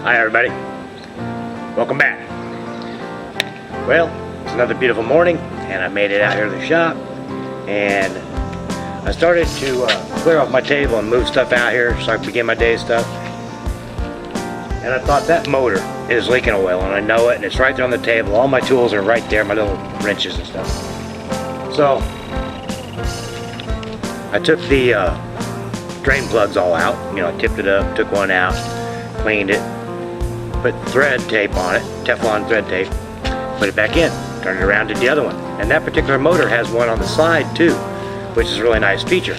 Hi everybody, welcome back. Well, it's another beautiful morning and I made it out here to the shop and I started to clear off my table and move stuff out here so I can begin my day's stuff. And I thought that motor is leaking oil and I know it, and it's right there on the table. All my tools are right there, my little wrenches and stuff. So I took the drain plugs all out, I tipped it up, took one out, cleaned it, put thread tape on it, Teflon thread tape, put it back in, turned it around, did the other one. And that particular motor has one on the side too, which is a really nice feature.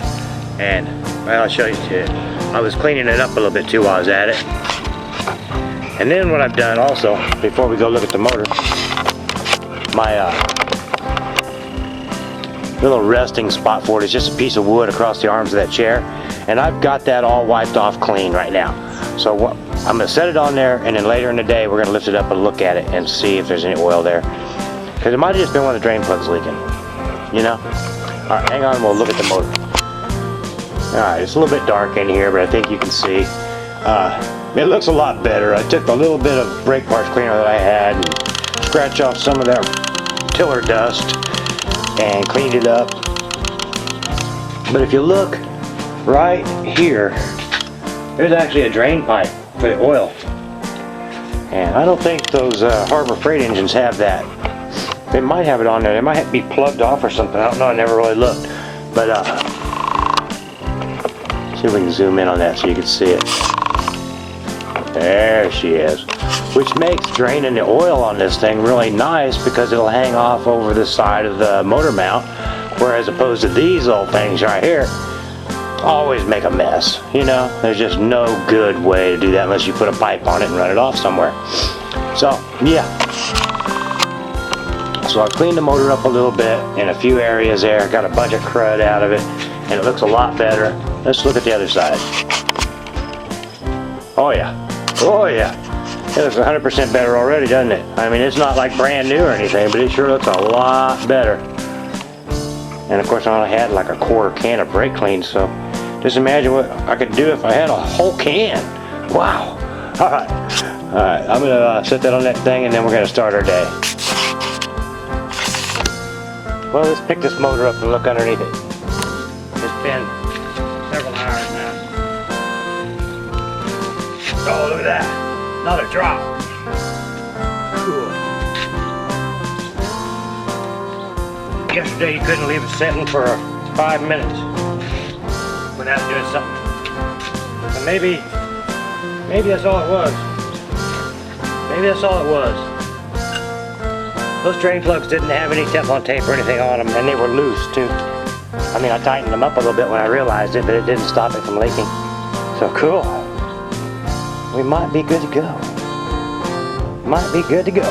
And well, I'll show you too. I was cleaning it up a little bit too while I was at it. And then what I've done also, before we go look at the motor, my little resting spot for it is just a piece of wood across the arms of that chair. And I've got that all wiped off clean right now. So what, I'm going to set it on there, and then later in the day we're going to lift it up and look at it and see if there's any oil there. Because it might have just been one of the drain plugs leaking, Alright, hang on and we'll look at the motor. Alright, it's a little bit dark in here, but I think you can see. It looks a lot better. I took a little bit of brake parts cleaner that I had and scratched off some of that tiller dust and cleaned it up. But if you look right here, there's actually a drain pipe for the oil. And I don't think those Harbor Freight engines have that. They might have it on there. They might have to be plugged off or something. I don't know. I never really looked. But see if we can zoom in on that so you can see it. There she is. Which makes draining the oil on this thing really nice because it'll hang off over the side of the motor mount, whereas opposed to these little things right here always make a mess. There's just no good way to do that unless you put a pipe on it and run it off somewhere. So yeah, so I cleaned the motor up a little bit in a few areas there, got a bunch of crud out of it, and it looks a lot better. Let's look at the other side. Oh yeah. Oh yeah, it looks 100% better already, doesn't it? I mean, it's not like brand new or anything, but it sure looks a lot better. And of course I only had like a quarter can of brake clean, so just imagine what I could do if I had a whole can. Wow. Alright, I'm gonna set that on that thing and then we're gonna start our day. Well, let's pick this motor up and look underneath it. It's been several hours now. Oh, look at that. Another drop. Cool. Yesterday you couldn't leave it sitting for 5 minutes without doing something. So maybe that's all it was. Maybe that's all it was. Those drain plugs didn't have any Teflon tape or anything on them, and they were loose too. I mean, I tightened them up a little bit when I realized it, but it didn't stop it from leaking. So cool. We might be good to go. Might be good to go.